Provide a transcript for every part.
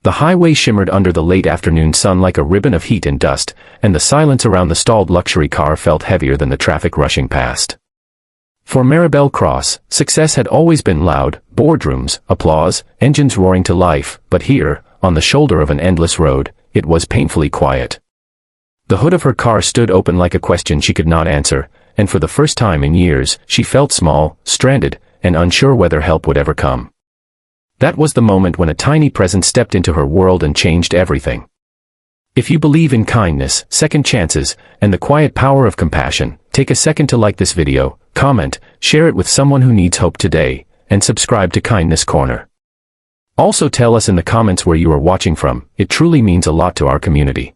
The highway shimmered under the late afternoon sun like a ribbon of heat and dust, and the silence around the stalled luxury car felt heavier than the traffic rushing past. For Maribel Cross, success had always been loud: boardrooms, applause, engines roaring to life, but here, on the shoulder of an endless road, it was painfully quiet. The hood of her car stood open like a question she could not answer, and for the first time in years, she felt small, stranded, and unsure whether help would ever come. That was the moment when a tiny presence stepped into her world and changed everything. If you believe in kindness, second chances, and the quiet power of compassion, take a second to like this video, comment, share it with someone who needs hope today, and subscribe to Kindness Corner. Also tell us in the comments where you are watching from. It truly means a lot to our community.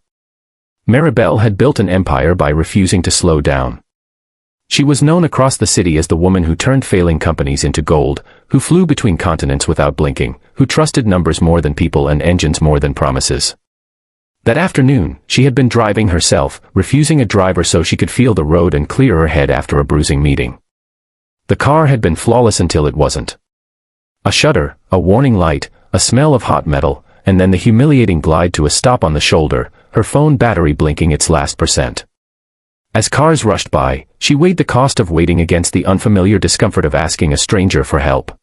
Maribel had built an empire by refusing to slow down. She was known across the city as the woman who turned failing companies into gold, who flew between continents without blinking, who trusted numbers more than people and engines more than promises. That afternoon, she had been driving herself, refusing a driver so she could feel the road and clear her head after a bruising meeting. The car had been flawless until it wasn't. A shudder, a warning light, a smell of hot metal, and then the humiliating glide to a stop on the shoulder, her phone battery blinking its last %. As cars rushed by, she weighed the cost of waiting against the unfamiliar discomfort of asking a stranger for help.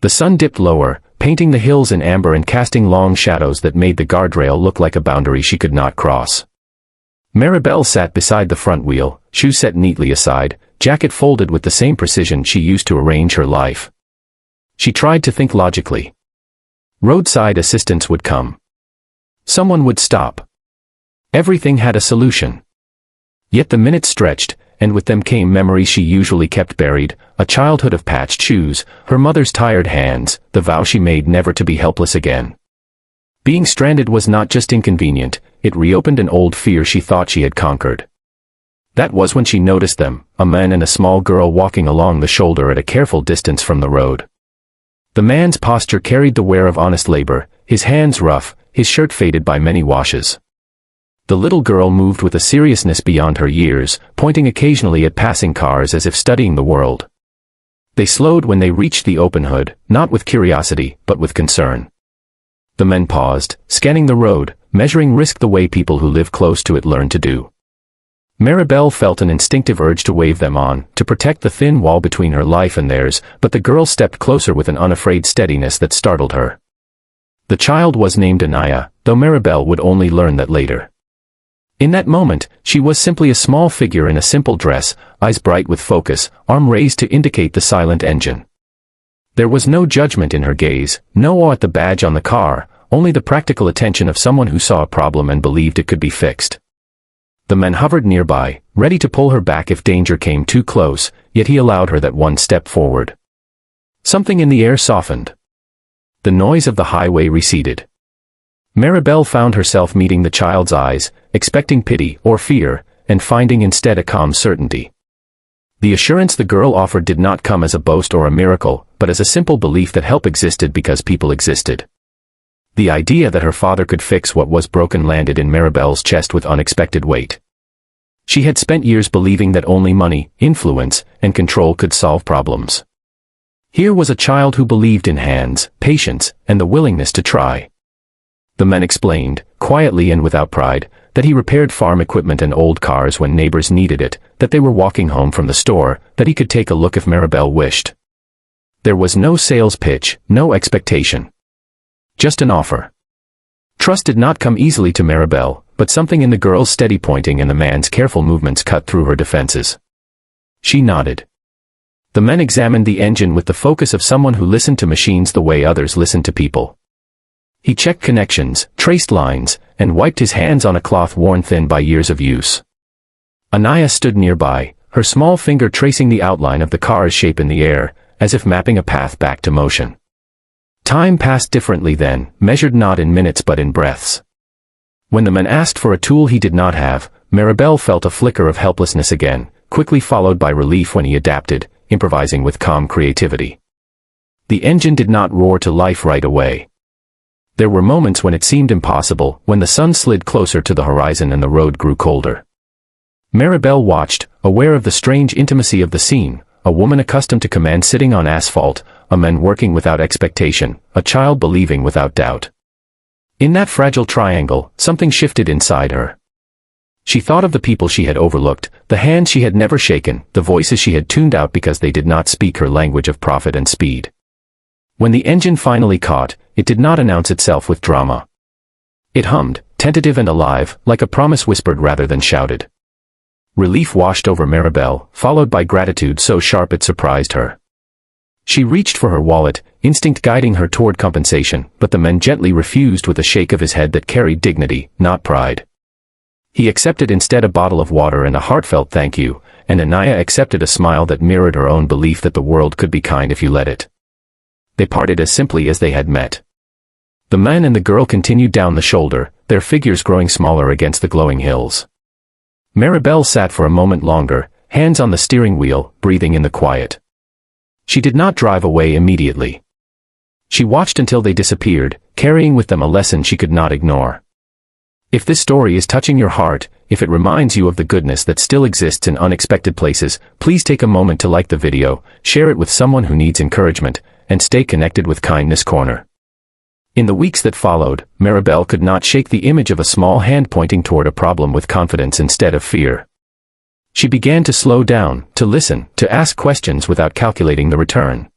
The sun dipped lower, painting the hills in amber and casting long shadows that made the guardrail look like a boundary she could not cross. Maribel sat beside the front wheel, shoes set neatly aside, jacket folded with the same precision she used to arrange her life. She tried to think logically. Roadside assistance would come. Someone would stop. Everything had a solution. Yet the minutes stretched, and with them came memories she usually kept buried, a childhood of patched shoes, her mother's tired hands, the vow she made never to be helpless again. Being stranded was not just inconvenient, it reopened an old fear she thought she had conquered. That was when she noticed them, a man and a small girl walking along the shoulder at a careful distance from the road. The man's posture carried the wear of honest labor, his hands rough, his shirt faded by many washes. The little girl moved with a seriousness beyond her years, pointing occasionally at passing cars as if studying the world. They slowed when they reached the open hood, not with curiosity, but with concern. The men paused, scanning the road, measuring risk the way people who live close to it learn to do. Maribel felt an instinctive urge to wave them on, to protect the thin wall between her life and theirs, but the girl stepped closer with an unafraid steadiness that startled her. The child was named Anaya, though Maribel would only learn that later. In that moment, she was simply a small figure in a simple dress, eyes bright with focus, arm raised to indicate the silent engine. There was no judgment in her gaze, no awe at the badge on the car, only the practical attention of someone who saw a problem and believed it could be fixed. The men hovered nearby, ready to pull her back if danger came too close, yet he allowed her that one step forward. Something in the air softened. The noise of the highway receded. Maribel found herself meeting the child's eyes, expecting pity or fear, and finding instead a calm certainty. The assurance the girl offered did not come as a boast or a miracle, but as a simple belief that help existed because people existed. The idea that her father could fix what was broken landed in Maribel's chest with unexpected weight. She had spent years believing that only money, influence, and control could solve problems. Here was a child who believed in hands, patience, and the willingness to try. The man explained, quietly and without pride, that he repaired farm equipment and old cars when neighbors needed it, that they were walking home from the store, that he could take a look if Maribel wished. There was no sales pitch, no expectation. Just an offer. Trust did not come easily to Maribel, but something in the girl's steady pointing and the man's careful movements cut through her defenses. She nodded. The men examined the engine with the focus of someone who listened to machines the way others listen to people. He checked connections, traced lines, and wiped his hands on a cloth worn thin by years of use. Anaya stood nearby, her small finger tracing the outline of the car's shape in the air, as if mapping a path back to motion. Time passed differently then, measured not in minutes but in breaths. When the man asked for a tool he did not have, Maribel felt a flicker of helplessness again, quickly followed by relief when he adapted, improvising with calm creativity. The engine did not roar to life right away. There were moments when it seemed impossible, when the sun slid closer to the horizon and the road grew colder. Maribel watched, aware of the strange intimacy of the scene, a woman accustomed to command sitting on asphalt, a man working without expectation, a child believing without doubt. In that fragile triangle, something shifted inside her. She thought of the people she had overlooked, the hands she had never shaken, the voices she had tuned out because they did not speak her language of profit and speed. When the engine finally caught, it did not announce itself with drama. It hummed, tentative and alive, like a promise whispered rather than shouted. Relief washed over Maribel, followed by gratitude so sharp it surprised her. She reached for her wallet, instinct guiding her toward compensation, but the man gently refused with a shake of his head that carried dignity, not pride. He accepted instead a bottle of water and a heartfelt thank you, and Anaya accepted a smile that mirrored her own belief that the world could be kind if you let it. They parted as simply as they had met. The man and the girl continued down the shoulder, their figures growing smaller against the glowing hills. Maribel sat for a moment longer, hands on the steering wheel, breathing in the quiet. She did not drive away immediately. She watched until they disappeared, carrying with them a lesson she could not ignore. If this story is touching your heart, if it reminds you of the goodness that still exists in unexpected places, please take a moment to like the video, share it with someone who needs encouragement, and stay connected with Kindness Corner. In the weeks that followed, Maribel could not shake the image of a small hand pointing toward a problem with confidence instead of fear. She began to slow down, to listen, to ask questions without calculating the return.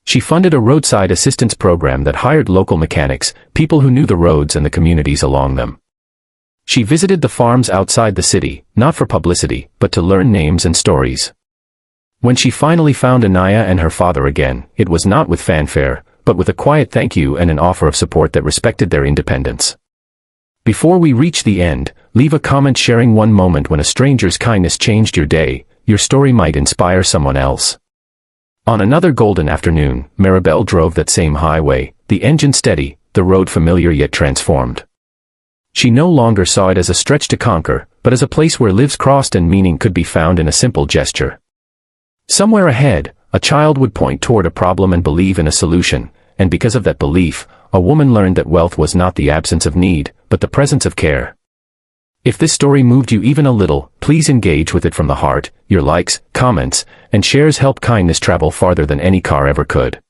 She funded a roadside assistance program that hired local mechanics, people who knew the roads and the communities along them. She visited the farms outside the city, not for publicity, but to learn names and stories. When she finally found Anaya and her father again, it was not with fanfare, but with a quiet thank you and an offer of support that respected their independence. Before we reach the end, leave a comment sharing one moment when a stranger's kindness changed your day. Your story might inspire someone else. On another golden afternoon, Maribel drove that same highway, the engine steady, the road familiar yet transformed. She no longer saw it as a stretch to conquer, but as a place where lives crossed and meaning could be found in a simple gesture. Somewhere ahead, a child would point toward a problem and believe in a solution, and because of that belief, a woman learned that wealth was not the absence of need, but the presence of care. If this story moved you even a little, please engage with it from the heart. Your likes, comments, and shares help kindness travel farther than any car ever could.